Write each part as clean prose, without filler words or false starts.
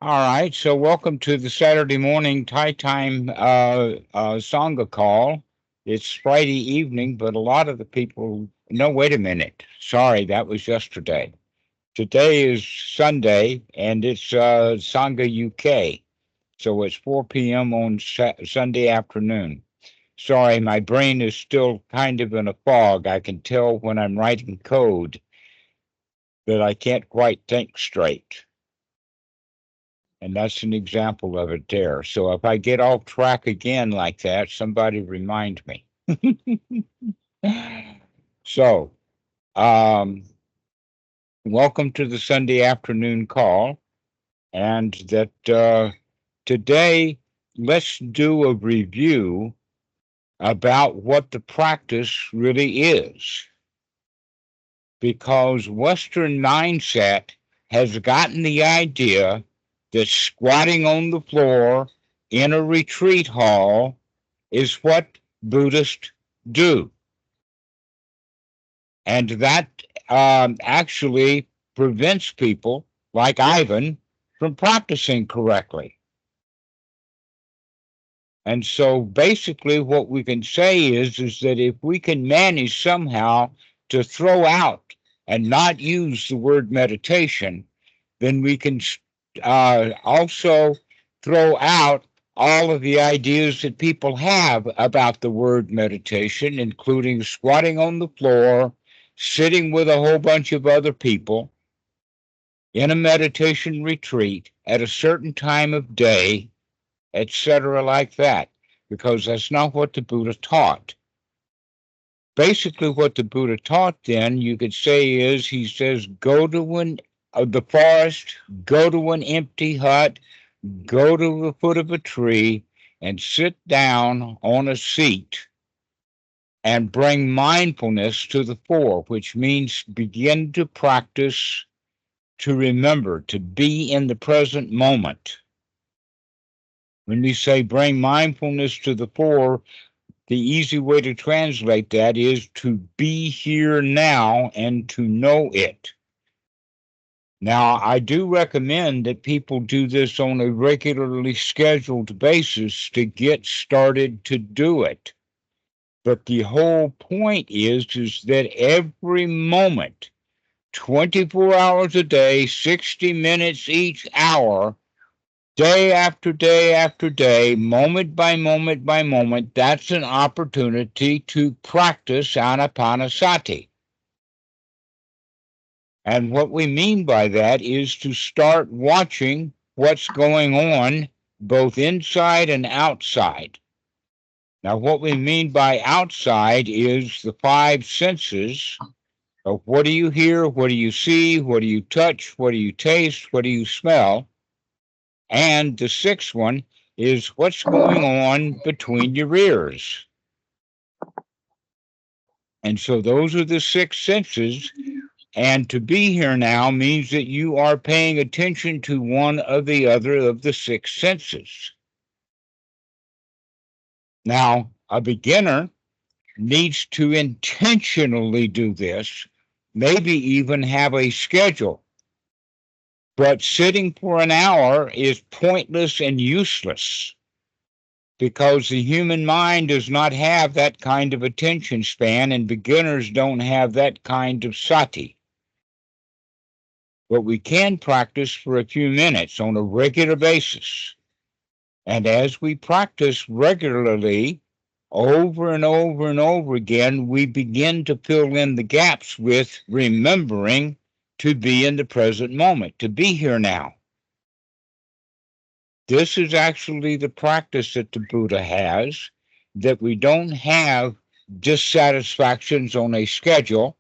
All right, so welcome to the Saturday morning Thai time Sangha call. It's Friday evening, but a lot of the people. No, wait a minute. Sorry, that was yesterday. Today is Sunday, and it's Sangha UK, so it's 4 p.m. on Sunday afternoon. Sorry, my brain is still kind of in a fog. I can tell when I'm writing code that I can't quite think straight. And that's an example of it there. So if I get off track again like that, somebody remind me. So, um, welcome to the Sunday afternoon call. And that today, let's do a review about what the practice really is. Because Western mindset has gotten the idea that squatting on the floor in a retreat hall is what Buddhists do. And that actually prevents people like Ivan from practicing correctly. And so basically what we can say is that if we can manage somehow to throw out and not use the word meditation, then we can also throw out all of the ideas that people have about the word meditation, including squatting on the floor, sitting with a whole bunch of other people in a meditation retreat at a certain time of day, etc., like that, because that's not what the Buddha taught. Basically, what the Buddha taught then, you could say, is he says, go to the forest, go to an empty hut, go to the foot of a tree, and sit down on a seat and bring mindfulness to the fore, which means begin to practice to remember, to be in the present moment. When we say bring mindfulness to the fore, the easy way to translate that is to be here now and to know it. Now, I do recommend that people do this on a regularly scheduled basis to get started to do it. But the whole point is that every moment, 24 hours a day, 60 minutes each hour, day after day after day, moment by moment by moment, that's an opportunity to practice anapanasati. And what we mean by that is to start watching what's going on both inside and outside. Now, what we mean by outside is the five senses of what do you hear, what do you see, what do you touch, what do you taste, what do you smell. And the sixth one is what's going on between your ears. And so those are the six senses. And to be here now means that you are paying attention to one or the other of the six senses. Now, a beginner needs to intentionally do this, maybe even have a schedule. But sitting for an hour is pointless and useless because the human mind does not have that kind of attention span, and beginners don't have that kind of sati. But we can practice for a few minutes on a regular basis. And as we practice regularly, over and over and over again, we begin to fill in the gaps with remembering to be in the present moment, to be here now. This is actually the practice that the Buddha has, that we don't have dissatisfactions on a schedule.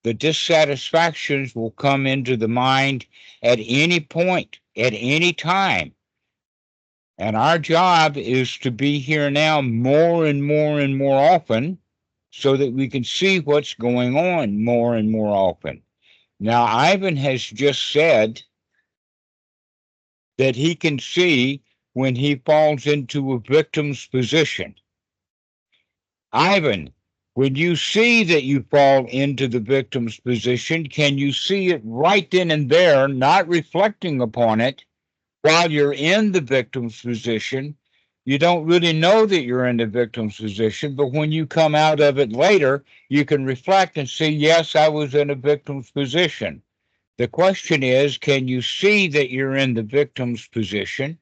The dissatisfactions will come into the mind at any point, at any time. And our job is to be here now more and more and more often so that we can see what's going on more and more often. Now, Ivan has just said that he can see when he falls into a victim's position. Ivan, when you see that you fall into the victim's position, can you see it right then and there, not reflecting upon it, while you're in the victim's position, you don't really know that you're in the victim's position, but when you come out of it later, you can reflect and see, yes, I was in a victim's position. The question is, can you see that you're in the victim's position?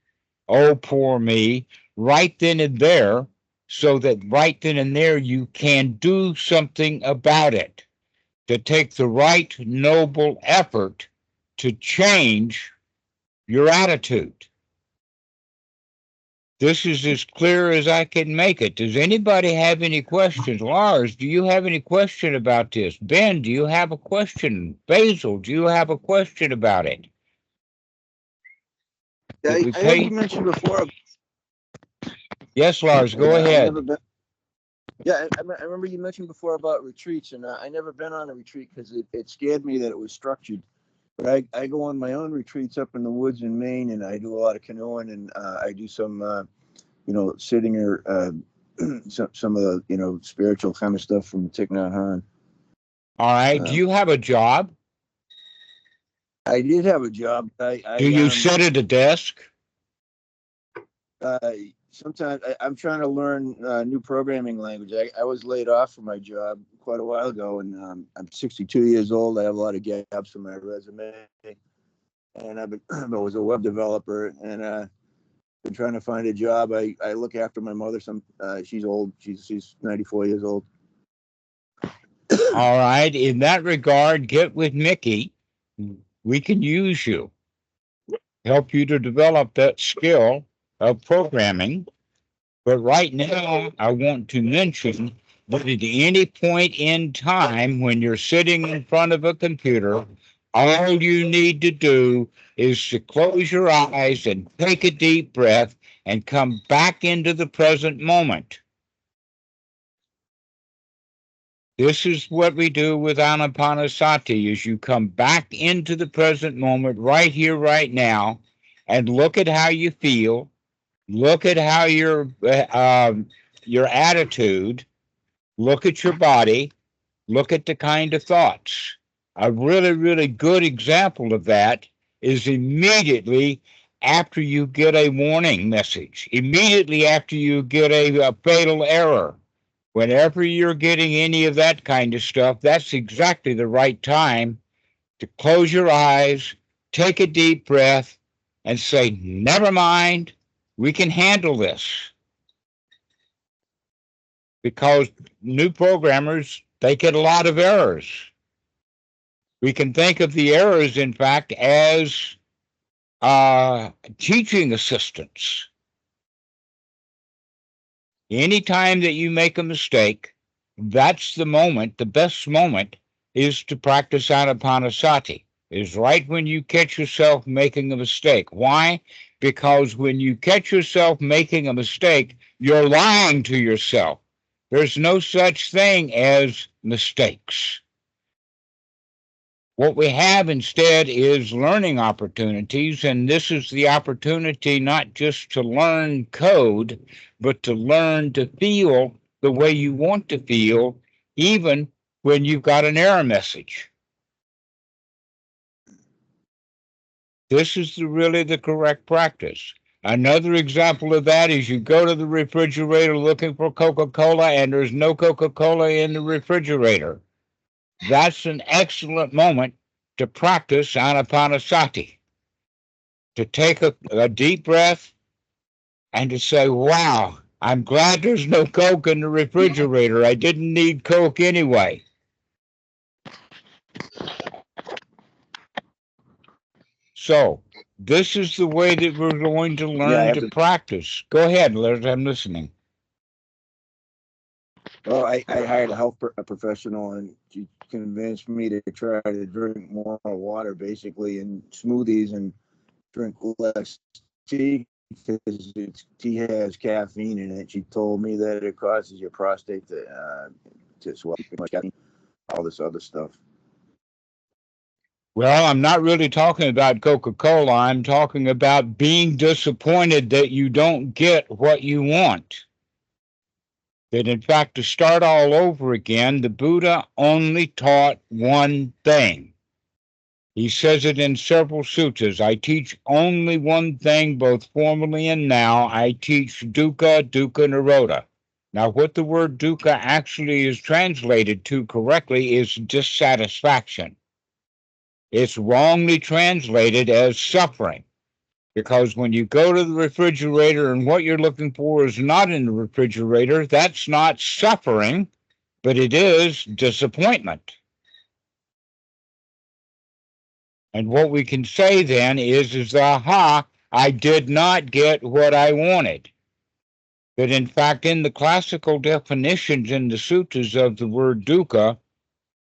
Oh, poor me, right then and there, so that right then and there you can do something about it, to take the right noble effort to change your attitude. This is as clear as I can make it. Does anybody have any questions? Lars, do you have any question about this? Ben, do you have a question? Basil, do you have a question about it? Yeah, Did we I heard pay? you mentioned before. Yes, Lars, go I ahead. never been. Yeah, I remember you mentioned before about retreats, and I never been on a retreat because it scared me that it was structured. But I go on my own retreats up in the woods in Maine, and I do a lot of canoeing, and I do some, sitting or some of the, spiritual kind of stuff from Thich Nhat Hanh. All right. Do you have a job? I did have a job. Do you sit at a desk? Sometimes I'm trying to learn new programming language. I was laid off from my job quite a while ago, and I'm 62 years old. I have a lot of gaps in my resume, and I was a web developer, and been trying to find a job. I look after my mother. She's old. She's 94 years old. All right. In that regard, get with Mickey. We can use you, help you to develop that skill of programming. But right now, I want to mention that at any point in time when you're sitting in front of a computer, all you need to do is to close your eyes and take a deep breath and come back into the present moment. This is what we do with Anapanasati, is you come back into the present moment right here, right now, and look at how you feel. Look at how your attitude, look at your body, look at the kind of thoughts. A really, really good example of that is immediately after you get a warning message, immediately after you get a fatal error. Whenever you're getting any of that kind of stuff, that's exactly the right time to close your eyes, take a deep breath, and say, never mind, we can handle this. Because new programmers, they get a lot of errors. We can think of the errors, in fact, as teaching assistants. Anytime that you make a mistake, that's the moment, the best moment is to practice Anapanasati, is right when you catch yourself making a mistake. Why? Because when you catch yourself making a mistake, you're lying to yourself. There's no such thing as mistakes. What we have instead is learning opportunities, and this is the opportunity not just to learn code, but to learn to feel the way you want to feel, even when you've got an error message. This is really the correct practice. Another example of that is you go to the refrigerator looking for Coca-Cola, and there's no Coca-Cola in the refrigerator. That's an excellent moment to practice Anapanasati, to take a deep breath and to say, wow, I'm glad there's no Coke in the refrigerator. I didn't need Coke anyway. So this is the way that we're going to learn to practice. Go ahead, Liz, I'm listening. Well, I hired a health professional, and she convinced me to try to drink more water, basically, and smoothies, and drink less tea because tea has caffeine in it. She told me that it causes your prostate to swell, all this other stuff. Well, I'm not really talking about Coca-Cola. I'm talking about being disappointed that you don't get what you want. That in fact, to start all over again, the Buddha only taught one thing. He says it in several suttas. I teach only one thing, both formally and now. I teach dukkha, dukkha nirodha. Now, what the word dukkha actually is translated to correctly is dissatisfaction. It's wrongly translated as suffering, because when you go to the refrigerator and what you're looking for is not in the refrigerator, that's not suffering, but it is disappointment. And what we can say then is aha, I did not get what I wanted. But in fact, in the classical definitions in the suttas of the word dukkha,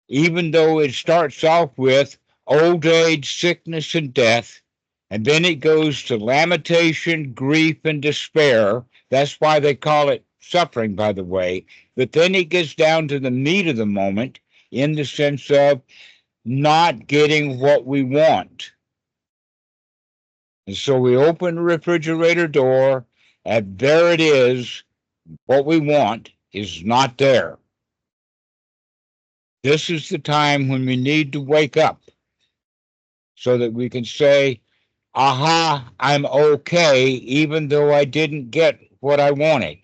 even though it starts off with old age, sickness, and death, and then it goes to lamentation, grief, and despair. That's why they call it suffering, by the way. But then it gets down to the meat of the moment in the sense of not getting what we want. And so we open the refrigerator door, and there it is. What we want is not there. This is the time when we need to wake up so that we can say, aha, I'm okay, even though I didn't get what I wanted.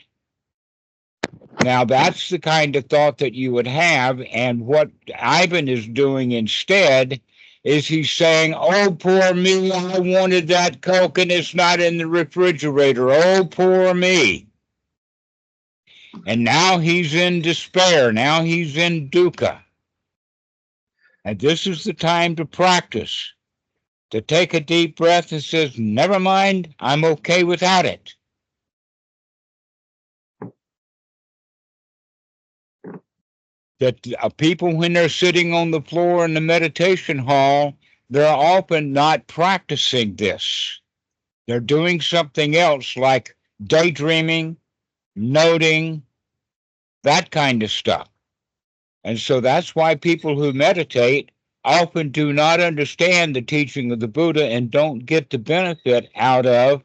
Now, that's the kind of thought that you would have. And what Ivan is doing instead is he's saying, oh, poor me, I wanted that Coke and it's not in the refrigerator. Oh, poor me. And now he's in despair. Now he's in dukkha. And this is the time to practice, to take a deep breath and says, never mind, I'm okay without it. That people, when they're sitting on the floor in the meditation hall, they're often not practicing this. They're doing something else like daydreaming, noting, that kind of stuff. And so that's why people who meditate often do not understand the teaching of the Buddha and don't get the benefit out of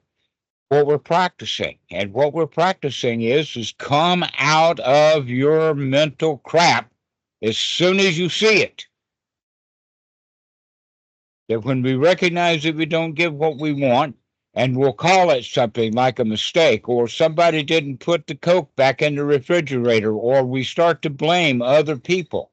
what we're practicing. And what we're practicing is come out of your mental crap as soon as you see it. That when we recognize that we don't get what we want, and we'll call it something like a mistake, or somebody didn't put the Coke back in the refrigerator, or we start to blame other people.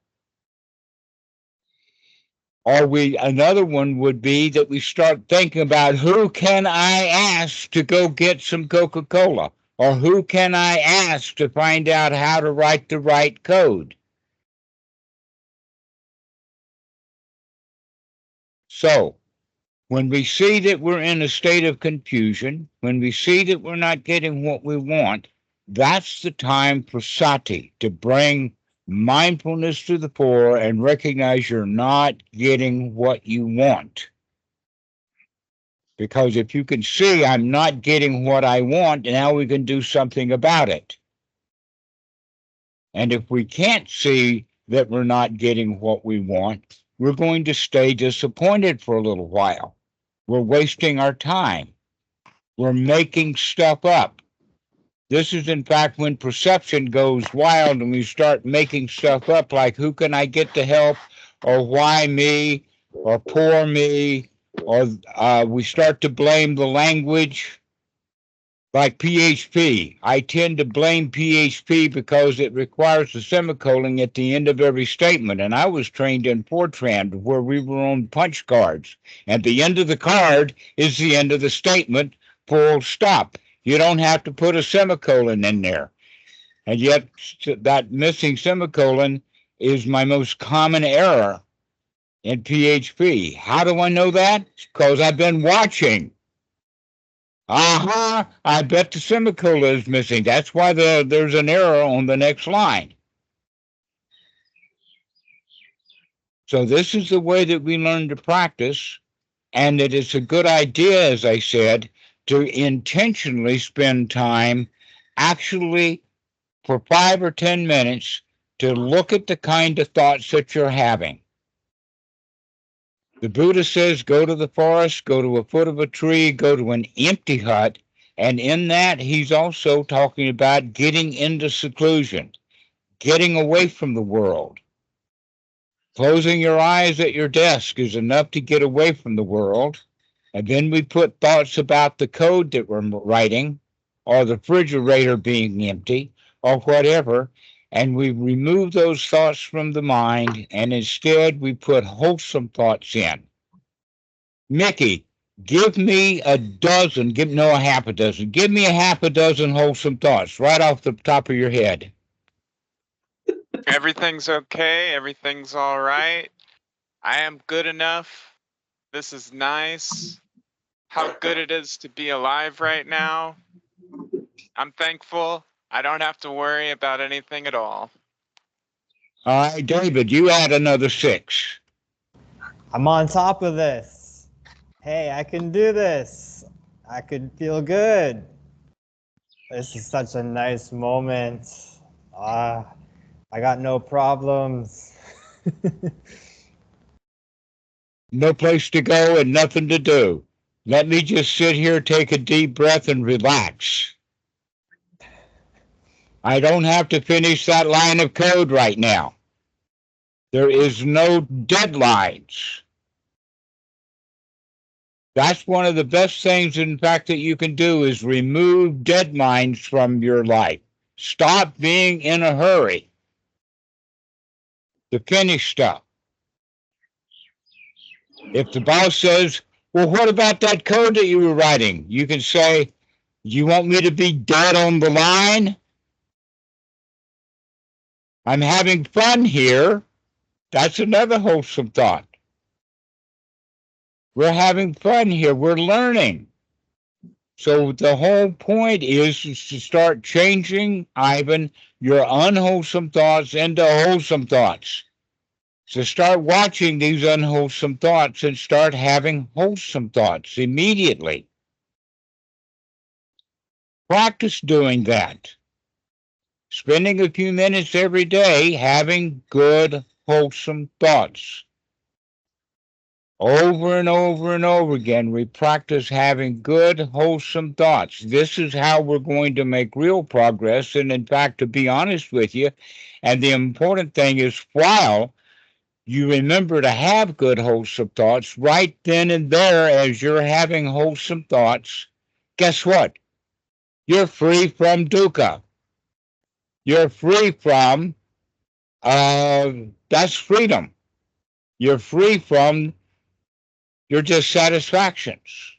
Or another one would be that we start thinking about who can I ask to go get some Coca-Cola, or who can I ask to find out how to write the right code. So, when we see that we're in a state of confusion, when we see that we're not getting what we want, that's the time for sati, to bring mindfulness to the fore and recognize you're not getting what you want. Because if you can see I'm not getting what I want, now we can do something about it. And if we can't see that we're not getting what we want, we're going to stay disappointed for a little while. We're wasting our time. We're making stuff up. This is, in fact, when perception goes wild and we start making stuff up like who can I get to help, or why me, or poor me, or we start to blame the language. Like PHP, I tend to blame PHP because it requires a semicolon at the end of every statement. And I was trained in Fortran where we were on punch cards. And the end of the card is the end of the statement, full stop. You don't have to put a semicolon in there. And yet that missing semicolon is my most common error in PHP. How do I know that? Because I've been watching. Aha, I bet the semicolon is missing. That's why there's an error on the next line. So this is the way that we learn to practice, and it is a good idea, as I said, to intentionally spend time actually for 5 or 10 minutes to look at the kind of thoughts that you're having. The Buddha says, go to the forest, go to a foot of a tree, go to an empty hut. And in that, he's also talking about getting into seclusion, getting away from the world. Closing your eyes at your desk is enough to get away from the world. And then we put thoughts about the code that we're writing, or the refrigerator being empty, or whatever, and we remove those thoughts from the mind, and instead we put wholesome thoughts in. Mickey, give me a dozen, a half a dozen. Give me a half a dozen wholesome thoughts right off the top of your head. Everything's okay. Everything's all right. I am good enough. This is nice. How good it is to be alive right now. I'm thankful. I don't have to worry about anything at all. All right, David, you add another 6. I'm on top of this. Hey, I can do this. I could feel good. This is such a nice moment. I got no problems. No place to go and nothing to do. Let me just sit here, take a deep breath, and relax. I don't have to finish that line of code right now. There is no deadlines. That's one of the best things, in fact, that you can do is remove deadlines from your life. Stop being in a hurry to finish stuff. If the boss says, well, what about that code that you were writing? You can say, you want me to be dead on the line? I'm having fun here. That's another wholesome thought. We're having fun here. We're learning. So the whole point is to start changing, Ivan, your unwholesome thoughts into wholesome thoughts. So start watching these unwholesome thoughts and start having wholesome thoughts immediately. Practice doing that. Spending a few minutes every day having good, wholesome thoughts. Over and over and over again, we practice having good, wholesome thoughts. This is how we're going to make real progress. And in fact, to be honest with you, and the important thing is, while you remember to have good, wholesome thoughts, right then and there, as you're having wholesome thoughts, guess what? You're free from dukkha. You're free from, that's freedom. You're free from your dissatisfactions.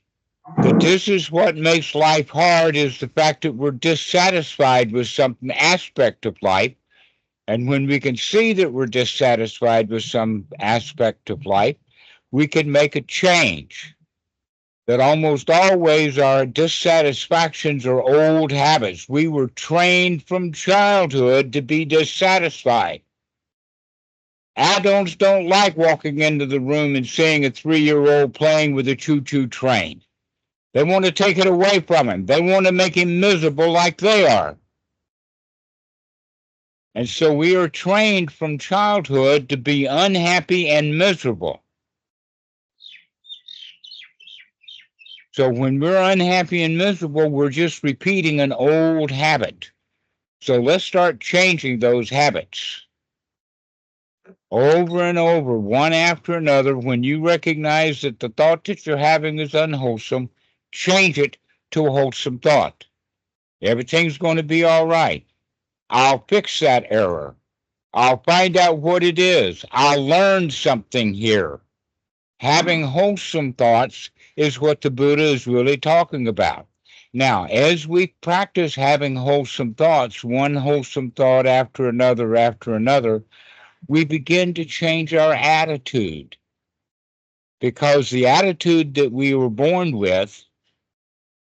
That this is what makes life hard, is the fact that we're dissatisfied with some aspect of life. And when we can see that we're dissatisfied with some aspect of life, we can make a change. That almost always our dissatisfactions are old habits. We were trained from childhood to be dissatisfied. Adults don't like walking into the room and seeing a 3-year-old playing with a choo-choo train. They want to take it away from him. They want to make him miserable like they are. And so we are trained from childhood to be unhappy and miserable. So when we're unhappy and miserable, we're just repeating an old habit. So let's start changing those habits. Over and over, one after another, when you recognize that the thought that you're having is unwholesome, change it to a wholesome thought. Everything's going to be all right. I'll fix that error. I'll find out what it is. I'll learn something here. Having wholesome thoughts is what the Buddha is really talking about. Now, as we practice having wholesome thoughts, one wholesome thought after another, we begin to change our attitude. Because the attitude that we were born with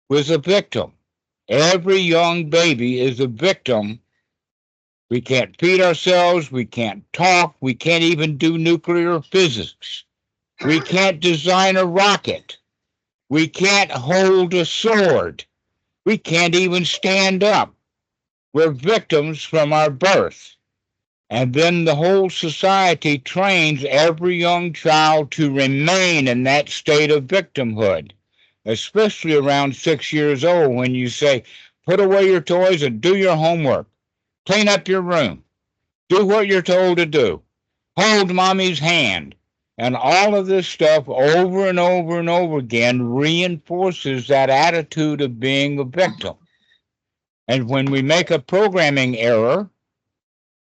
was a victim. Every young baby is a victim. We can't feed ourselves, we can't talk, we can't even do nuclear physics. We can't design a rocket. We can't hold a sword. We can't even stand up. We're victims from our birth. And then the whole society trains every young child to remain in that state of victimhood, especially around 6 years old, when you say, put away your toys and do your homework. Clean up your room. Do what you're told to do. hold mommy's hand. And all of this stuff over and over and over again reinforces that attitude of being a victim. And when we make a programming error,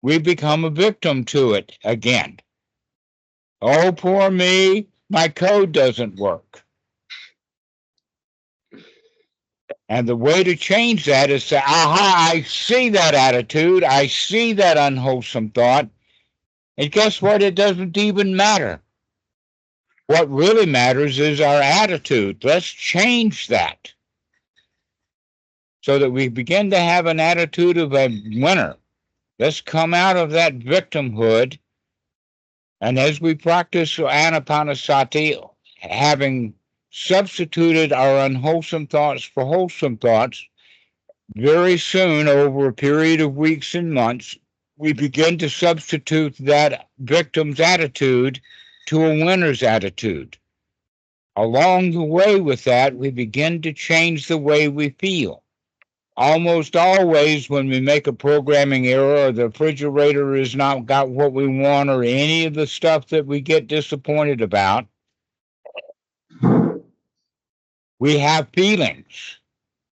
we become a victim to it again. Oh, poor me, my code doesn't work. And the way to change that is to, aha, I see that attitude, I see that unwholesome thought, and guess what? It doesn't even matter. What really matters is our attitude. Let's change that so that we begin to have an attitude of a winner. Let's come out of that victimhood. And as we practice Anapanasati, having substituted our unwholesome thoughts for wholesome thoughts, very soon, over a period of weeks and months, we begin to substitute that victim's attitude to a winner's attitude. Along the way with that, we begin to change the way we feel. Almost always when we make a programming error, or the refrigerator has not got what we want, or any of the stuff that we get disappointed about, we have feelings.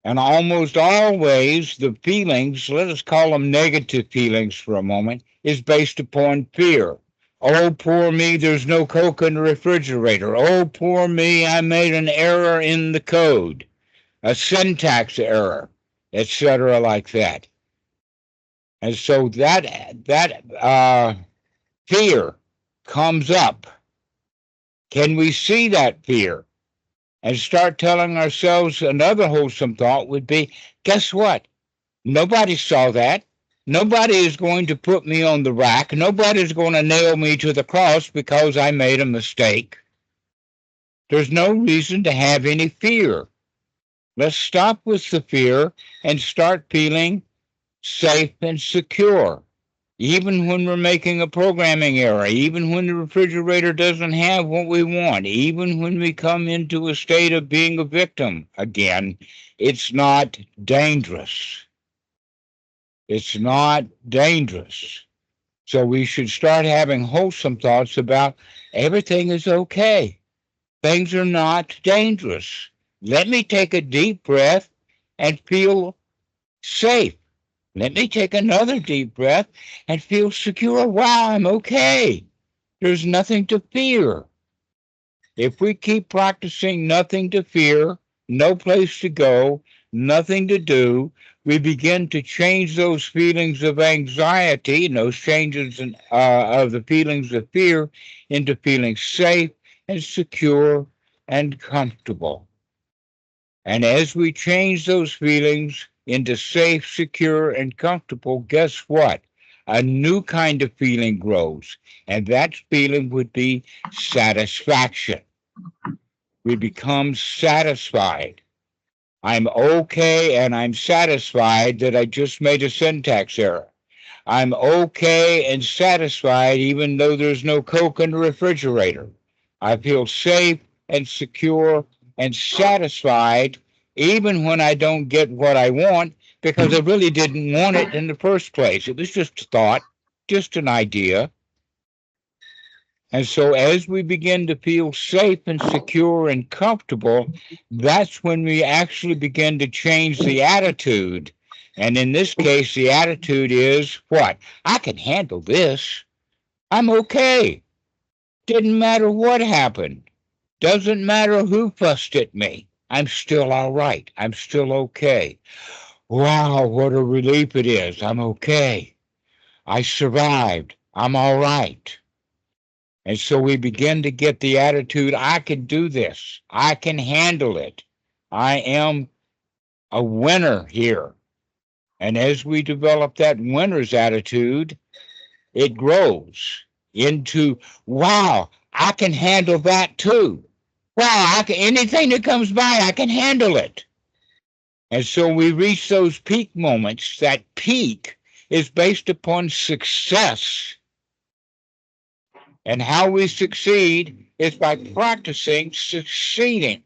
And almost always the feelings, let us call them negative feelings for a moment, is based upon fear. Oh, poor me, there's no Coke in the refrigerator. Oh, poor me, I made an error in the code, a syntax error, etc., like that. And so that fear comes up. Can we see that fear and start telling ourselves another wholesome thought would be, guess what? Nobody saw that. Nobody is going to put me on the rack. Nobody's going to nail me to the cross because I made a mistake. There's no reason to have any fear. Let's stop with the fear and start feeling safe and secure. Even when we're making a programming error, even when the refrigerator doesn't have what we want, even when we come into a state of being a victim again, it's not dangerous. It's not dangerous. So we should start having wholesome thoughts about everything is okay. Things are not dangerous. Let me take a deep breath and feel safe. Let me take another deep breath and feel secure. Wow, I'm okay. There's nothing to fear. If we keep practicing nothing to fear, no place to go, nothing to do, we begin to change those feelings of anxiety and those changes of the feelings of fear into feeling safe and secure and comfortable. And as we change those feelings into safe, secure, and comfortable, guess what? A new kind of feeling grows, and that feeling would be satisfaction. We become satisfied. I'm okay and I'm satisfied that I just made a syntax error. I'm okay and satisfied even though there's no Coke in the refrigerator. I feel safe and secure and satisfied even when I don't get what I want because I really didn't want it in the first place. It was just a thought, just an idea. And so as we begin to feel safe and secure and comfortable, that's when we actually begin to change the attitude. And in this case, the attitude is what? I can handle this. I'm okay. Didn't matter what happened. Doesn't matter who fussed at me. I'm still all right. I'm still okay. Wow, what a relief it is. I'm okay. I survived. I'm all right. And so we begin to get the attitude, I can do this. I can handle it. I am a winner here. And as we develop that winner's attitude, it grows into, wow, I can handle that too. Wow, anything that comes by, I can handle it. And so we reach those peak moments. That peak is based upon success. And how we succeed is by practicing succeeding.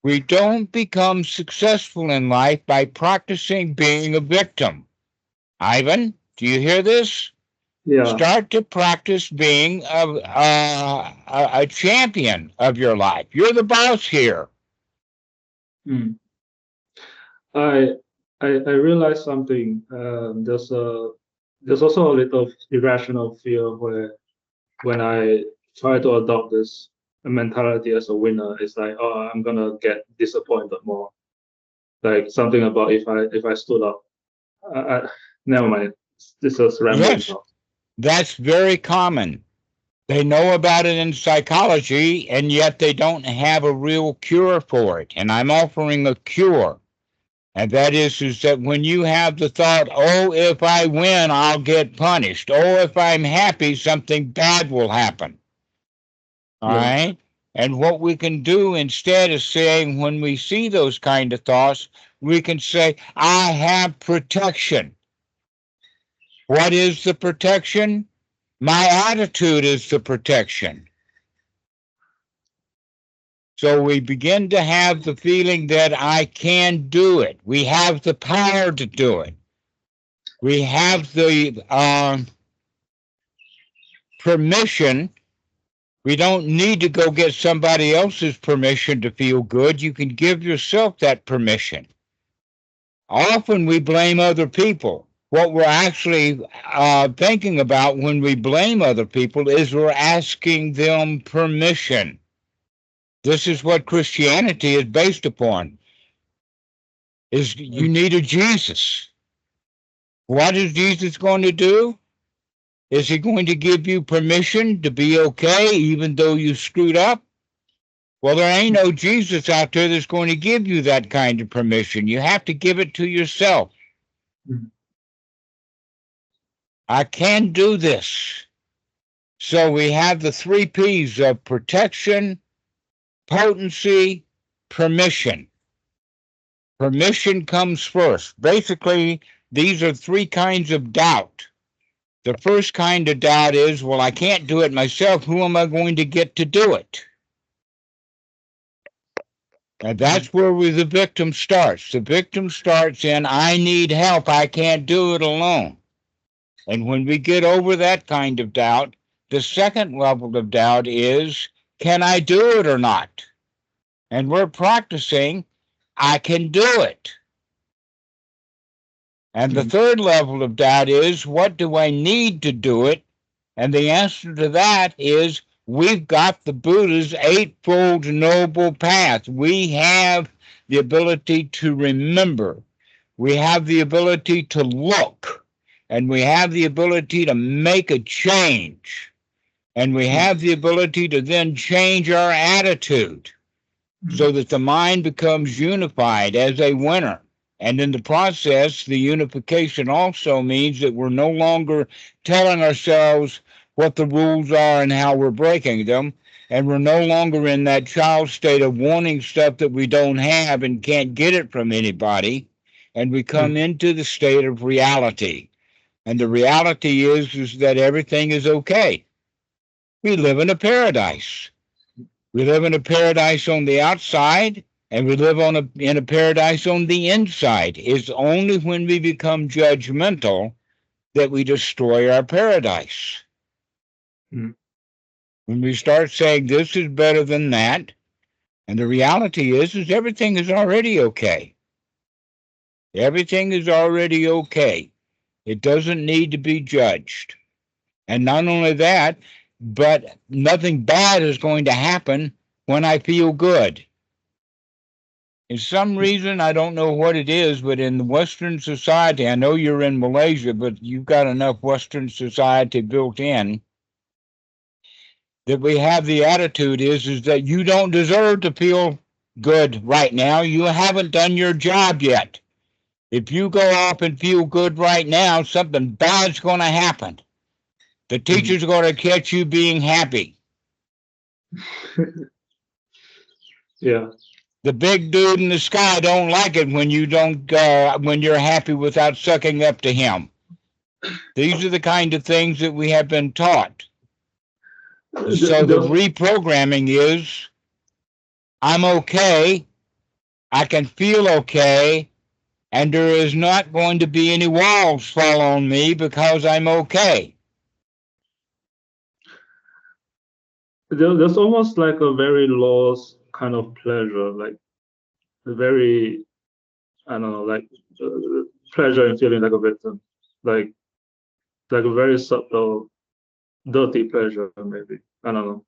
We don't become successful in life by practicing being a victim. Ivan, do you hear this? Start to practice being a champion of your life. You're the boss here. I realized something. There's also a little irrational fear where when I try to adopt this mentality as a winner, it's like, oh, I'm gonna get disappointed more. Like something about if I stood up. Never mind. This is rambling. Yes, that's very common. They know about it in psychology, and yet they don't have a real cure for it. And I'm offering a cure. And that is that when you have the thought, oh, if I win, I'll get punished. Oh, if I'm happy, something bad will happen. All right? And what we can do instead is saying, when we see those kind of thoughts, we can say, I have protection. What is the protection? My attitude is the protection. So we begin to have the feeling that I can do it. We have the power to do it. We have the permission. We don't need to go get somebody else's permission to feel good. You can give yourself that permission. Often we blame other people. What we're actually thinking about when we blame other people is we're asking them permission. This is what Christianity is based upon. Is you need a Jesus. What is Jesus going to do? Is he going to give you permission to be okay even though you screwed up? Well, there ain't no Jesus out there that's going to give you that kind of permission. You have to give it to yourself. I can do this. So we have the 3 P's of protection, potency, permission. Permission comes first. Basically, these are 3 kinds of doubt. The first kind of doubt is, well, I can't do it myself. Who am I going to get to do it? And that's where the victim starts. The victim starts in, I need help. I can't do it alone. And when we get over that kind of doubt, the second level of doubt is, can I do it or not? And we're practicing, I can do it. And the third level of doubt is, what do I need to do it? And the answer to that is, we've got the Buddha's Eightfold Noble Path. We have the ability to remember. We have the ability to look. And we have the ability to make a change. And we have the ability to then change our attitude so that the mind becomes unified as a winner. And in the process, the unification also means that we're no longer telling ourselves what the rules are and how we're breaking them. And we're no longer in that child state of wanting stuff that we don't have and can't get it from anybody. And we come into the state of reality. And the reality is that everything is okay. We live in a paradise. We live in a paradise on the outside, and we live in a paradise on the inside. It's only when we become judgmental that we destroy our paradise. When we start saying this is better than that, and the reality is everything is already okay. Everything is already okay. It doesn't need to be judged. And not only that, but nothing bad is going to happen when I feel good. In some reason, I don't know what it is, but in the Western society, I know you're in Malaysia, but you've got enough Western society built in that we have the attitude is that you don't deserve to feel good right now. You haven't done your job yet. If you go off and feel good right now, something bad's going to happen. The teacher's going to catch you being happy. The big dude in the sky don't like it when you don't, when you're happy without sucking up to him. These are the kind of things that we have been taught. So the reprogramming is, I'm okay, I can feel okay, and there is not going to be any walls fall on me because I'm okay. there's almost like a very lost kind of pleasure, like a very, I don't know, like pleasure in feeling like a victim, like a very subtle, dirty pleasure, maybe. I don't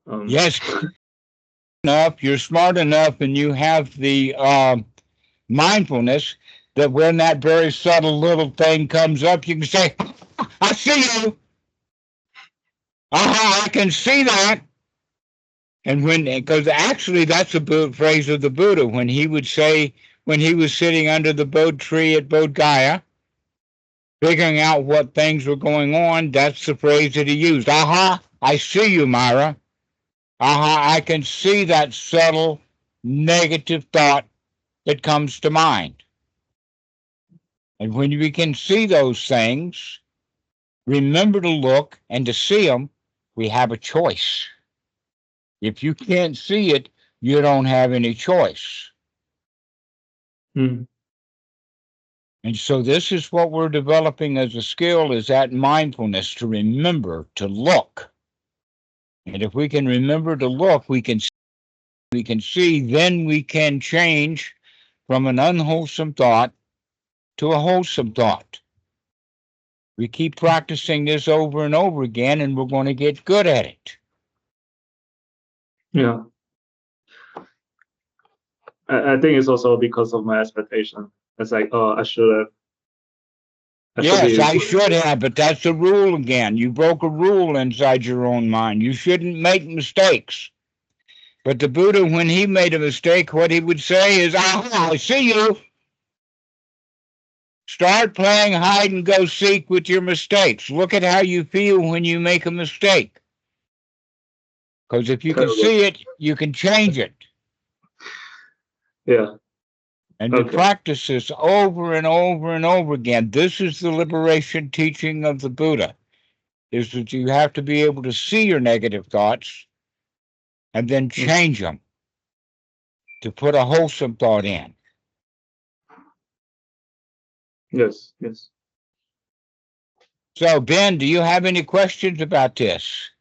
know. Yes, enough, you're smart enough, and you have the mindfulness that when that very subtle little thing comes up, you can say, I see you. I can see that. And because actually that's a phrase of the Buddha when he would say, when he was sitting under the Bodh tree at Bodh Gaya, figuring out what things were going on, that's the phrase that he used. Aha, I see you, Myra. Aha, I can see that subtle negative thought that comes to mind. And when we can see those things, remember to look and to see them, we have a choice. If you can't see it, you don't have any choice. Mm. And so this is what we're developing as a skill, is that mindfulness, to remember to look. And if we can remember to look, we can see, then we can change from an unwholesome thought to a wholesome thought. We keep practicing this over and over again, and we're going to get good at it. Yeah. I think it's also because of my expectation. It's like, oh, I should have. Yes, I should have, but that's a rule again. You broke a rule inside your own mind. You shouldn't make mistakes. But the Buddha, when he made a mistake, what he would say is, I see you. Start playing hide and go seek with your mistakes. Look at how you feel when you make a mistake. Because if you can see it, you can change it. Yeah. And to practice this over and over and over again. This is the liberation teaching of the Buddha, is that you have to be able to see your negative thoughts and then change them to put a wholesome thought in. Yes, yes. So, Ben, do you have any questions about this?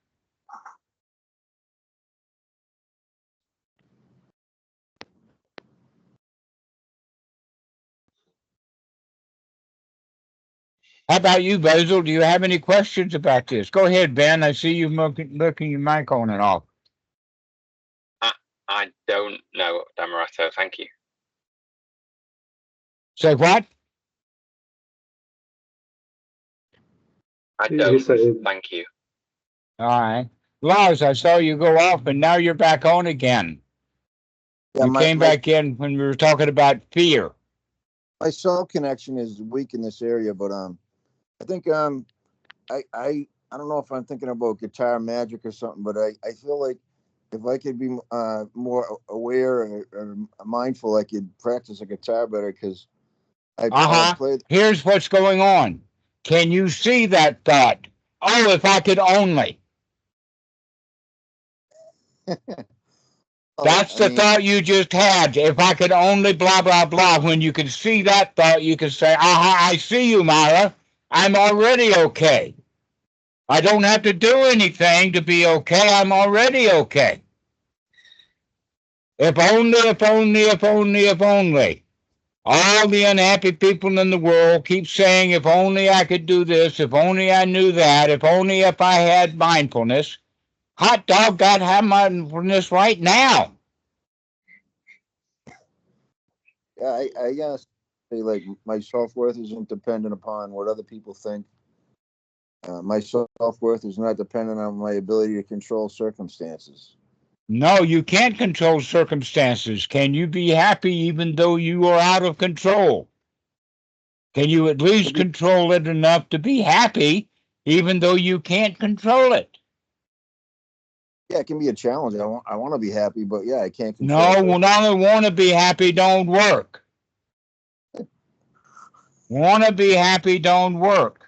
How about you, Basil? Do you have any questions about this? Go ahead, Ben. I see you looking your mic on and off. I don't know, Dhammarato. Thank you. Say what? I don't. Thank you. All right. Lars, I saw you go off, and now you're back on again. Yeah, you came back in when we were talking about fear. My cell connection is weak in this area, but I think I don't know if I'm thinking about guitar magic or something, but I feel like if I could be more aware or mindful, I could practice a guitar better, because I played. Here's what's going on. Can you see that thought? Oh, if I could only. That's the thought you just had. If I could only blah, blah, blah. When you can see that thought, you can say, aha, I see you, Myra. I'm already okay. I don't have to do anything to be okay. I'm already okay. If only, if only, if only, if only. All the unhappy people in the world keep saying, if only I could do this, if only I knew that, if only if I had mindfulness. Hot dog, got to have mindfulness right now. Yeah, I guess like my self-worth isn't dependent upon what other people think. My self-worth is not dependent on my ability to control circumstances. No, you can't control circumstances. Can you be happy even though you are out of control? Can you at least control it enough to be happy even though you can't control it? Yeah, it can be a challenge. I want to be happy, but yeah, I can't control it. No, not only want to be happy don't work. Want to be happy don't work.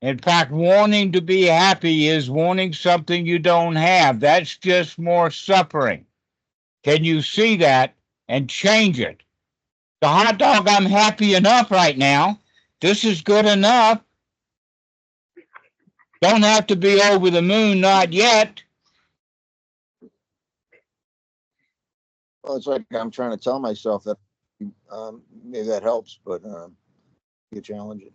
In fact, wanting to be happy is wanting something you don't have. That's just more suffering. Can you see that and change it? The hot dog, I'm happy enough right now. This is good enough. Don't have to be over the moon, not yet. Well, it's like I'm trying to tell myself that maybe that helps, but you challenge it.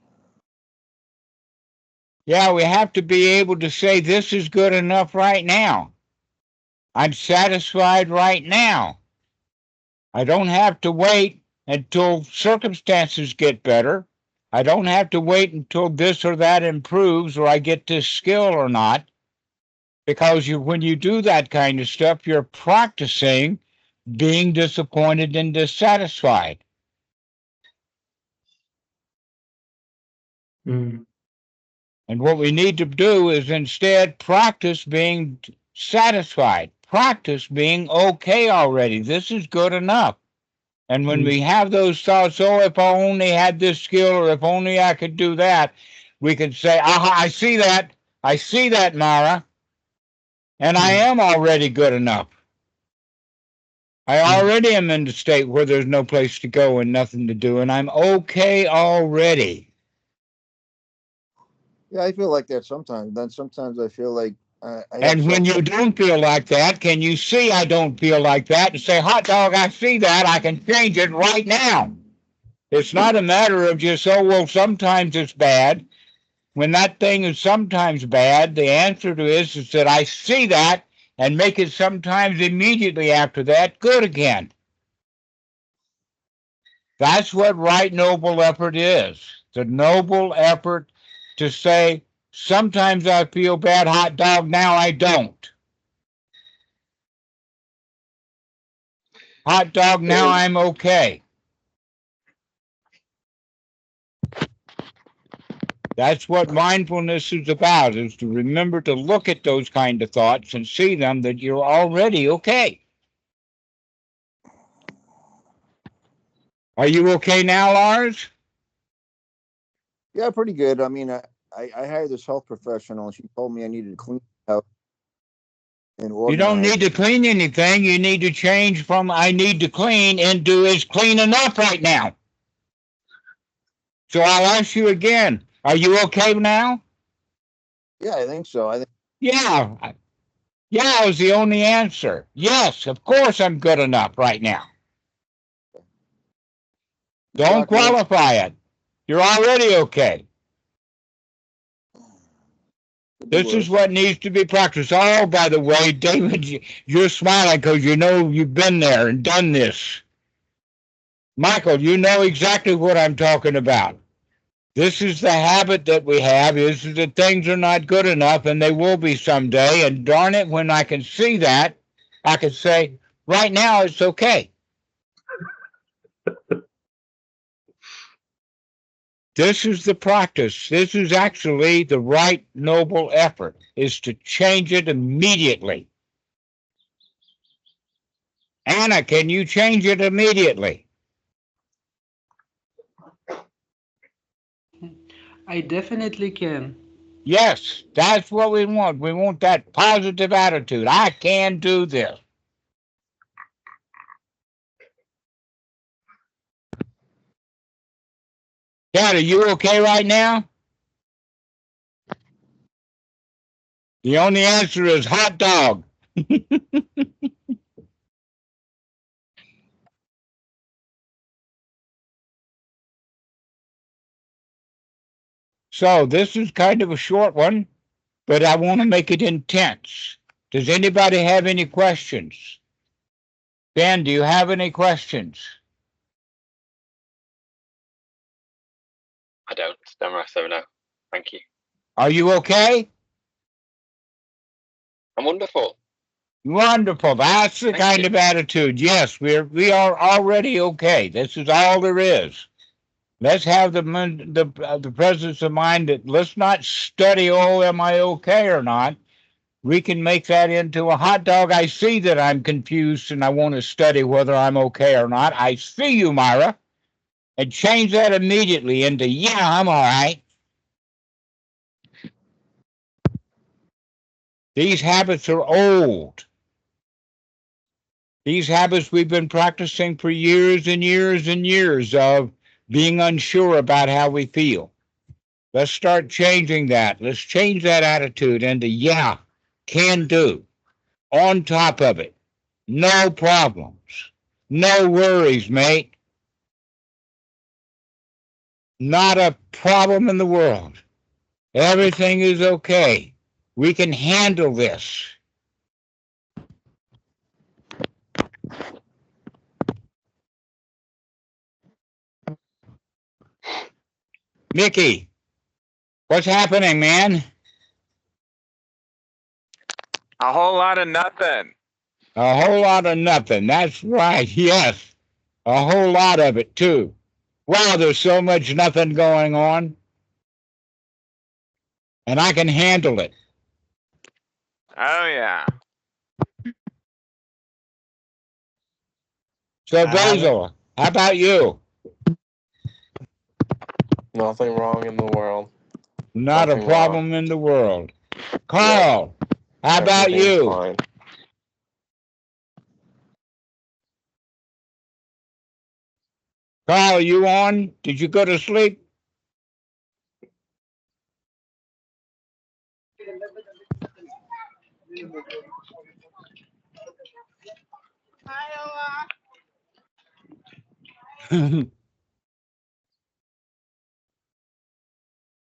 Yeah, we have to be able to say this is good enough right now. I'm satisfied right now. I don't have to wait until circumstances get better. I don't have to wait until this or that improves or I get this skill or not. Because when you do that kind of stuff, you're practicing being disappointed and dissatisfied. Mm. And what we need to do is instead practice being satisfied, practice being okay already. This is good enough. And when we have those thoughts, oh, if I only had this skill or if only I could do that, we could say, aha, I see that. I see that, Mara. And I am already good enough. I already am in the state where there's no place to go and nothing to do, and I'm okay already. Yeah, I feel like that sometimes. Then sometimes I feel like and when you don't feel like that, can you see I don't feel like that and say, hot dog, I see that. I can change it right now. It's not a matter of just, oh, well, sometimes it's bad. When that thing is sometimes bad, the answer to it is that I see that and make it sometimes immediately after that good again. That's what right noble effort is. The noble effort to say, sometimes I feel bad, hot dog, now I don't. Hot dog, now I'm okay. That's what mindfulness is about, is to remember to look at those kind of thoughts and see them that you're already okay. Are you okay now, Lars? Yeah, pretty good. I mean, I hired this health professional, and she told me I needed to clean out and organize. You don't need to clean anything. You need to change from I need to clean into is clean enough right now. So I'll ask you again. Are you okay now? Yeah, I think so. Yeah. Yeah is the only answer. Yes, of course I'm good enough right now. Don't qualify it. You're already okay. This is what needs to be practiced. Oh, by the way, David, you're smiling because you know you've been there and done this. Michael, you know exactly what I'm talking about. This is the habit that we have, is that things are not good enough, and they will be someday. And darn it, when I can see that, I can say, right now it's okay. This is the practice. This is actually the right noble effort, is to change it immediately. Anna, can you change it immediately? I definitely can. Yes, that's what we want. We want that positive attitude. I can do this. Dad, are you okay right now? The only answer is hot dog. So this is kind of a short one, but I want to make it intense. Does anybody have any questions? Ben, do you have any questions? I don't, Dhammarato, no. Thank you. Are you okay? I'm wonderful. Wonderful. That's the kind of attitude. Yes, we are already okay. This is all there is. Let's have the presence of mind that let's not study, oh, am I okay or not? We can make that into a hot dog. I see that I'm confused and I want to study whether I'm okay or not. I see you, Myra. And change that immediately into, yeah, I'm all right. These habits are old. These habits we've been practicing for years and years and years of being unsure about how we feel. Let's start changing that. Let's change that attitude into, yeah, can do. On top of it. No problems. No worries, mate. Not a problem in the world. Everything is okay. We can handle this. Mickey, what's happening, man? A whole lot of nothing. A whole lot of nothing. That's right. Yes. A whole lot of it, too. Wow, there's so much nothing going on. And I can handle it. Oh, yeah. So, Basil, how about you? Nothing wrong in the world. Not Nothing a problem in the world. Carl, how about Everything's you? fine. Carl, you on? Did you go to sleep?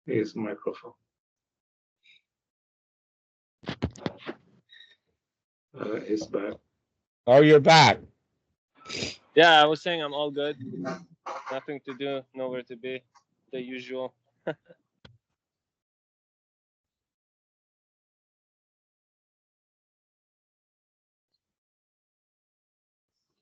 His microphone. It's back. Oh, you're back. Yeah, I was saying I'm all good. Nothing to do, nowhere to be. The usual.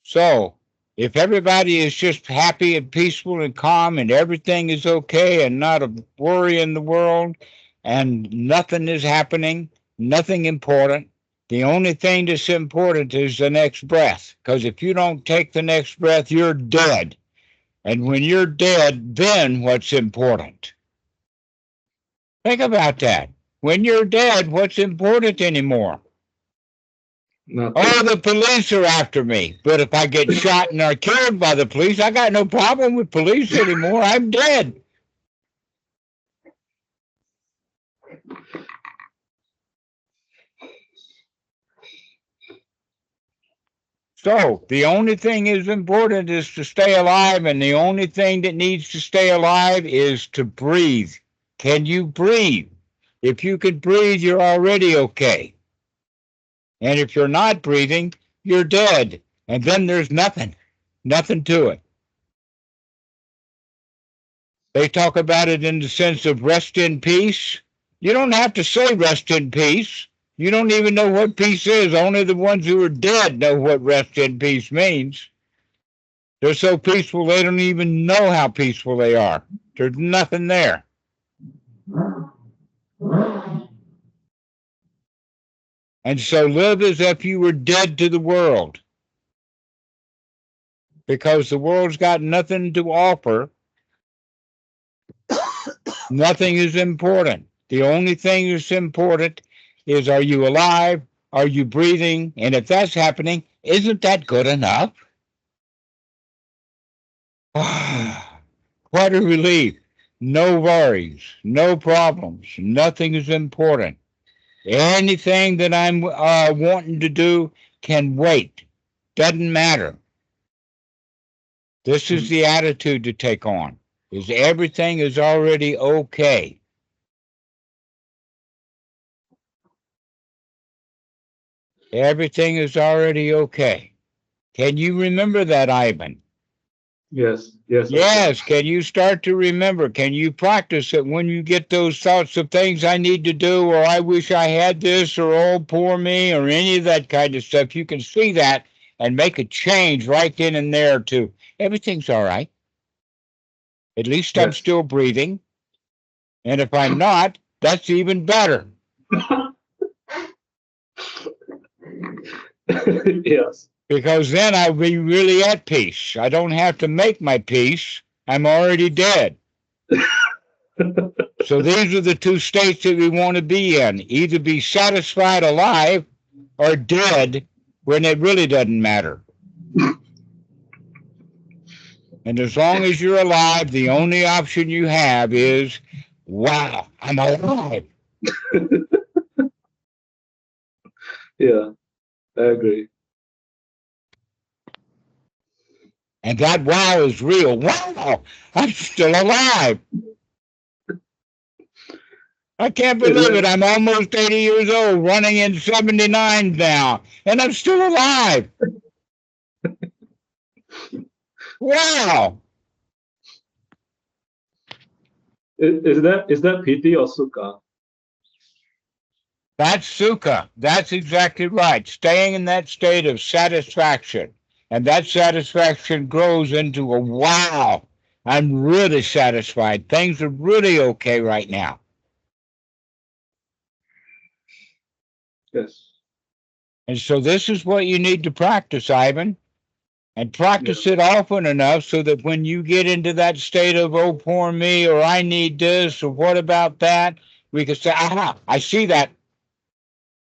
So, if everybody is just happy and peaceful and calm and everything is okay and not a worry in the world and nothing is happening, nothing important, the only thing that's important is the next breath. Because if you don't take the next breath, you're dead. And when you're dead, then what's important? Think about that. When you're dead, what's important anymore? Nothing. Oh, the police are after me. But if I get shot and are killed by the police, I got no problem with police anymore. I'm dead. So the only thing is important is to stay alive, and the only thing that needs to stay alive is to breathe. Can you breathe? If you can breathe, you're already okay. And if you're not breathing, you're dead. And then there's nothing to it. They talk about it in the sense of rest in peace. You don't have to say rest in peace. You don't even know what peace is. Only the ones who are dead know what rest in peace means. They're so peaceful, they don't even know how peaceful they are. There's nothing there. And so live as if you were dead to the world. Because the world's got nothing to offer. Nothing is important. The only thing that's important is, are you alive? Are you breathing? And if that's happening, isn't that good enough? What a relief. No worries, no problems. Nothing is important. Anything that I'm wanting to do can wait. Doesn't matter. This is the attitude to take on. Is everything is already okay. Everything is already okay. Can you remember that, Ivan? Yes, yes. Yes, can you start to remember? Can you practice it when you get those thoughts of things I need to do, or I wish I had this, or oh, poor me, or any of that kind of stuff? You can see that and make a change right then and there to everything's all right. At least I'm still breathing. And if I'm not, that's even better. Yes. Because then I'll be really at peace. I don't have to make my peace. I'm already dead. So these are the two states that we want to be in. Either be satisfied alive or dead when it really doesn't matter. And as long as you're alive, the only option you have is wow, I'm alive. Yeah, I agree. And that wow is real. Wow, I'm still alive. I can't believe it. I'm almost 80 years old, running in 79 now, and I'm still alive. Wow. Is that piti or sukha? That's sukha. That's exactly right. Staying in that state of satisfaction. And that satisfaction grows into a wow. I'm really satisfied. Things are really okay right now. Yes. And so this is what you need to practice, Ivan. And practice it often enough so that when you get into that state of, oh, poor me, or I need this, or what about that, we can say, aha, I see that.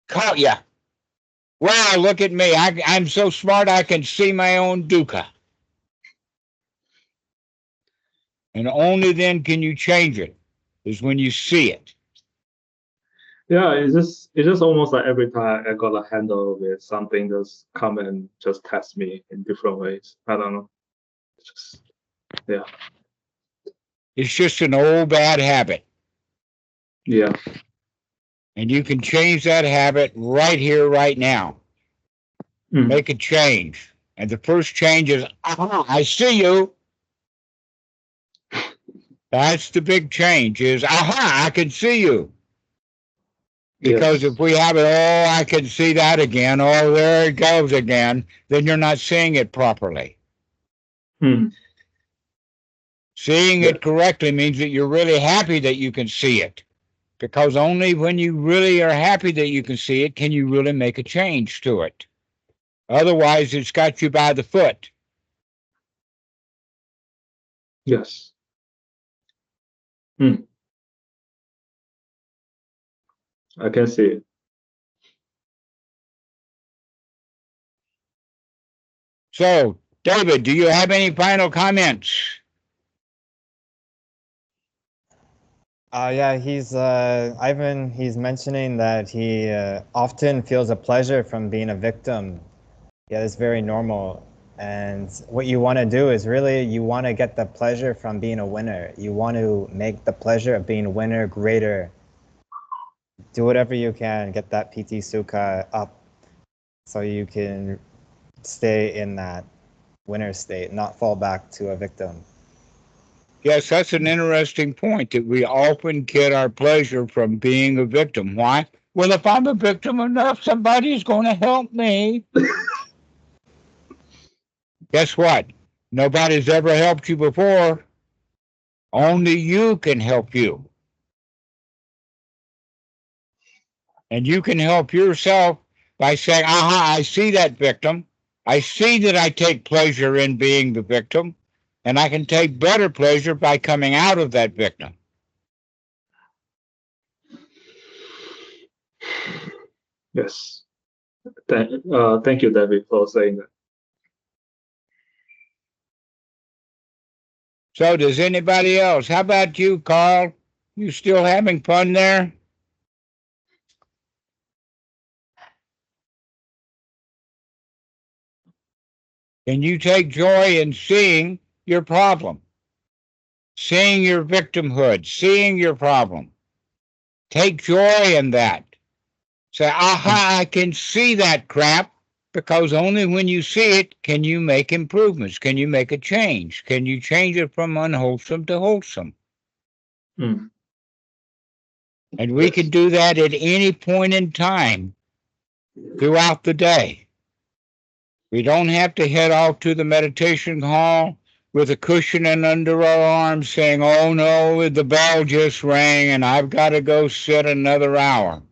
Caught ya. Wow, look at me. I'm so smart I can see my own dukkha. And only then can you change it, is when you see it. Yeah, it's just almost like every time I got a handle with something just come and just test me in different ways. I don't know. Just yeah. It's just an old bad habit. Yeah. And you can change that habit right here, right now. Make a change. And the first change is, aha, I see you. That's the big change is, aha, I can see you. Because if we have it, oh, I can see that again, oh, there it goes again, then you're not seeing it properly. Seeing it correctly means that you're really happy that you can see it. Because only when you really are happy that you can see it can you really make a change to it. Otherwise, it's got you by the foot. Yes. I can see it. So, David, do you have any final comments? Yeah, he's Ivan. He's mentioning that he often feels a pleasure from being a victim. Yeah, it's very normal. And what you want to do is really you want to get the pleasure from being a winner. You want to make the pleasure of being a winner greater. Do whatever you can, get that PT Sukha up so you can stay in that winner state, not fall back to a victim. Yes, that's an interesting point that we often get our pleasure from being a victim. Why? Well, if I'm a victim enough, somebody's going to help me. Guess what? Nobody's ever helped you before. Only you can help you. And you can help yourself by saying, aha, I see that victim. I see that I take pleasure in being the victim. And I can take better pleasure by coming out of that victim. Yes. Thank you, David, for saying that. So does anybody else? How about you, Carl? You still having fun there? Can you take joy in seeing your problem? Seeing your victimhood, seeing your problem. Take joy in that. Say, aha, I can see that crap, because only when you see it can you make improvements. Can you make a change? Can you change it from unwholesome to wholesome? And we can do that at any point in time throughout the day. We don't have to head off to the meditation hall with a cushion and under our arms saying, oh no, the bell just rang and I've got to go sit another hour.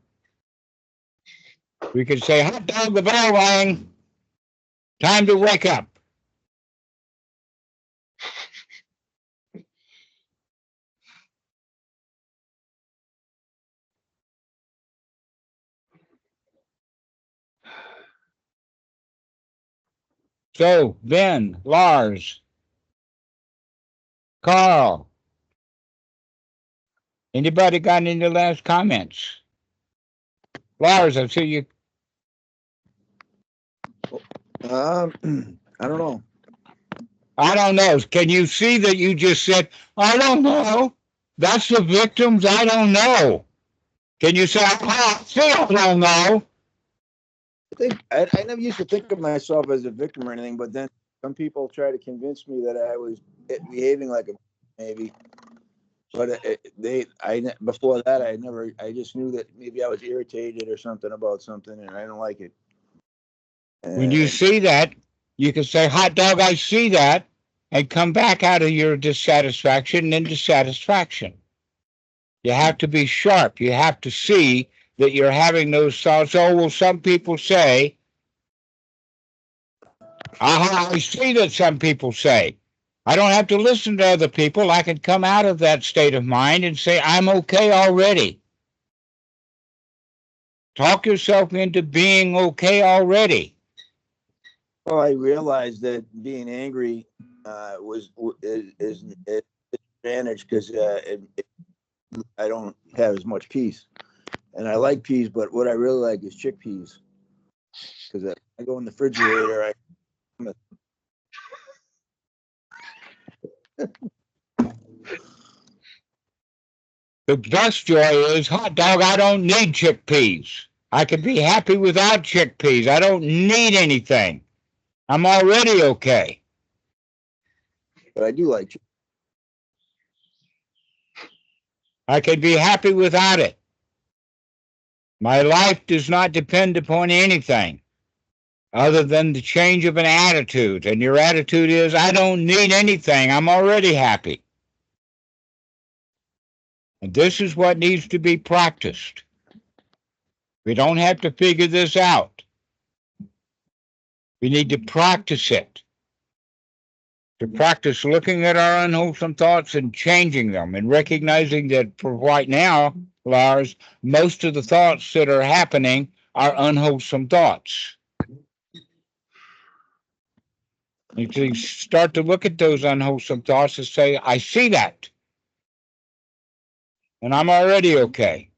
We could say, hot dog, the bell rang. Time to wake up. So, Ben, Lars, Carl, Anybody got any last comments? Lars, I see you. I don't know. I don't know. Can you see that you just said, I don't know? That's the victims. I don't know. Can you say, I still don't know? I think I never used to think of myself as a victim or anything, but then some people try to convince me that I was behaving like a maybe. But before that I just knew that maybe I was irritated or something about something, and I don't like it. When you see that, you can say, hot dog, I see that, and come back out of your dissatisfaction into satisfaction. You have to be sharp. You have to see that you're having those thoughts. Oh, well, some people say, I see that some people say. I don't have to listen to other people. I can come out of that state of mind and say, I'm okay already. Talk yourself into being okay already. Well, I realized that being angry is an advantage because I don't have as much peace, and I like peas, but what I really like is chickpeas because I go in the refrigerator. The best joy is, hot dog, I don't need chickpeas. I can be happy without chickpeas. I don't need anything. I'm already okay. But I do like chickpeas. I can be happy without it. My life does not depend upon anything other than the change of an attitude. And your attitude is, I don't need anything. I'm already happy. And this is what needs to be practiced. We don't have to figure this out. We need to practice it. To practice looking at our unwholesome thoughts and changing them and recognizing that for right now, Lars, most of the thoughts that are happening are unwholesome thoughts. You can start to look at those unwholesome thoughts and say, I see that. And I'm already okay.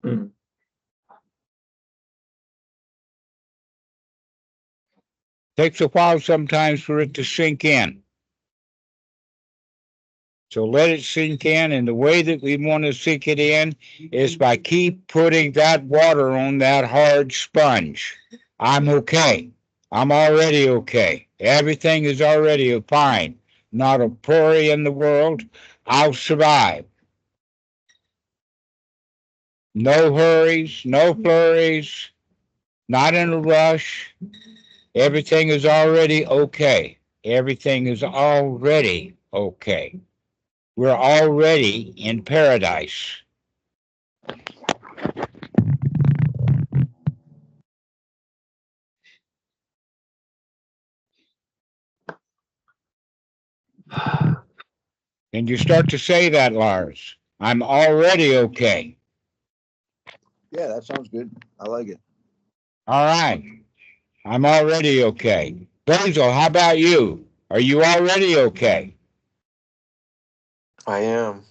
Mm. Takes a while sometimes for it to sink in. So let it sink in, and the way that we want to sink it in is by keep putting that water on that hard sponge. I'm okay. I'm already okay. Everything is already fine. Not a worry in the world. I'll survive. No hurries, no flurries, not in a rush. Everything is already okay. Everything is already okay. We're already in paradise. And you start to say that, Lars. I'm already okay. Yeah, that sounds good. I like it. All right. I'm already okay. Basil, how about you? Are you already okay? I am.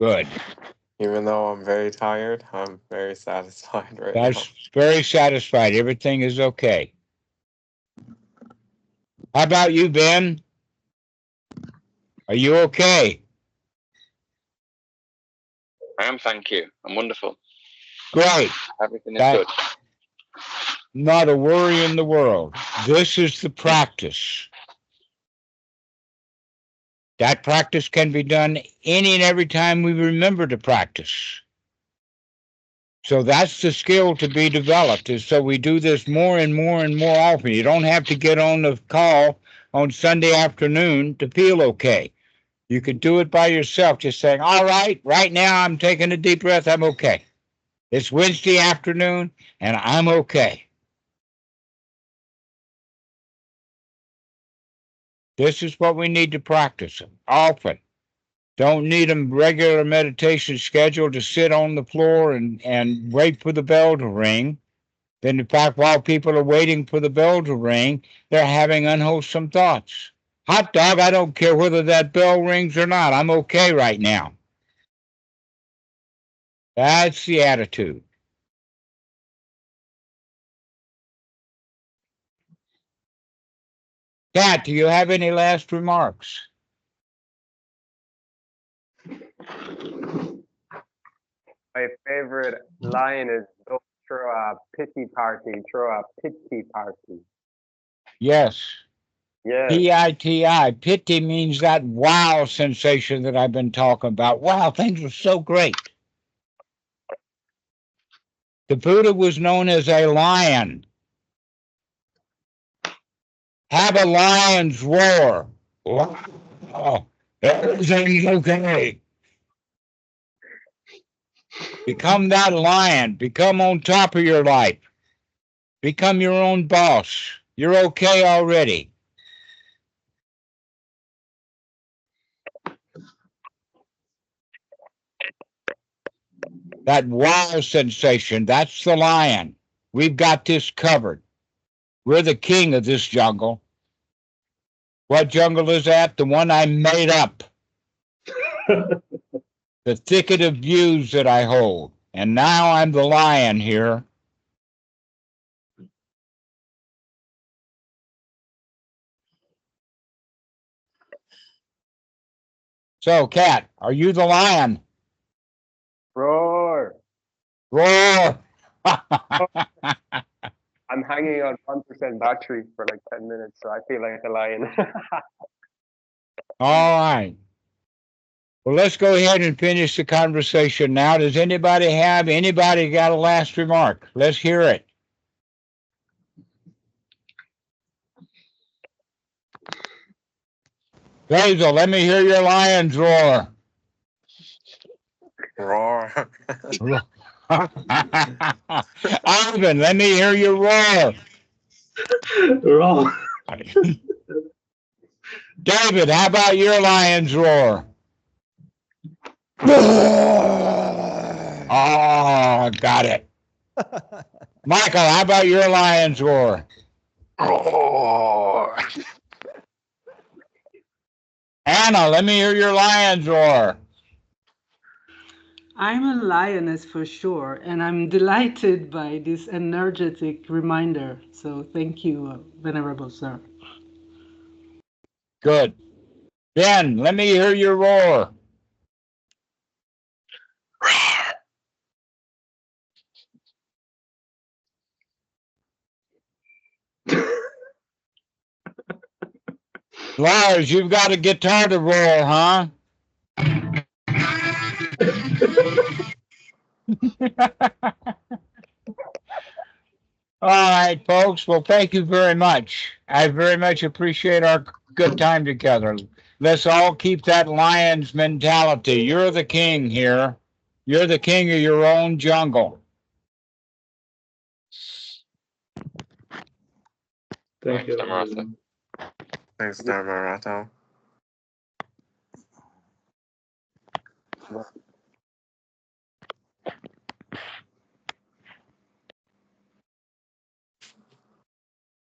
Good. Even though I'm very tired, I'm very satisfied right now. That's very satisfied. Everything is okay. How about you, Ben? Are you okay? I am, thank you. I'm wonderful. Great. Everything is good. Not a worry in the world. This is the practice. That practice can be done any and every time we remember to practice. So that's the skill to be developed, is so we do this more and more and more often. You don't have to get on the call on Sunday afternoon to feel okay. You can do it by yourself, just saying, all right now I'm taking a deep breath, I'm okay. It's Wednesday afternoon and I'm okay. This is what we need to practice often. Don't need a regular meditation schedule to sit on the floor and wait for the bell to ring. then in fact, while people are waiting for the bell to ring, they're having unwholesome thoughts. Hot dog, I don't care whether that bell rings or not. I'm okay right now. That's the attitude. Kat, do you have any last remarks? My favorite line is don't throw a pity party, throw a pity party. Yes. Yes. P-I-T-I. Pity means that wow sensation that I've been talking about. Wow, things are so great. The Buddha was known as a lion. Have a lion's roar. Wow. Everything's okay. Become that lion. Become on top of your life. Become your own boss. You're okay already. That wow sensation, that's the lion. We've got this covered. We're the king of this jungle. What jungle is that? The one I made up. The thicket of views that I hold. And now I'm the lion here. So, Kat, are you the lion? Roar. Roar. I'm hanging on 1% battery for like 10 minutes, so I feel like a lion. All right. Well, let's go ahead and finish the conversation now. Does anybody got a last remark? Let's hear it. Basil, let me hear your lion's roar. Roar. Ivan, let me hear your roar. Roar. David, how about your lion's roar? Oh, got it. Michael, how about your lion's roar? Roar. Anna, let me hear your lion's roar. I'm a lioness for sure, and I'm delighted by this energetic reminder. So thank you, Venerable Sir. Good. Ben, let me hear your roar. Lars, you've got a guitar to roar, huh? All right, folks. Well, thank you very much. I very much appreciate our good time together. Let's all keep that lion's mentality. You're the king here. You're the king of your own jungle. Thank you. Dhammarato. Thanks, Dhammarato.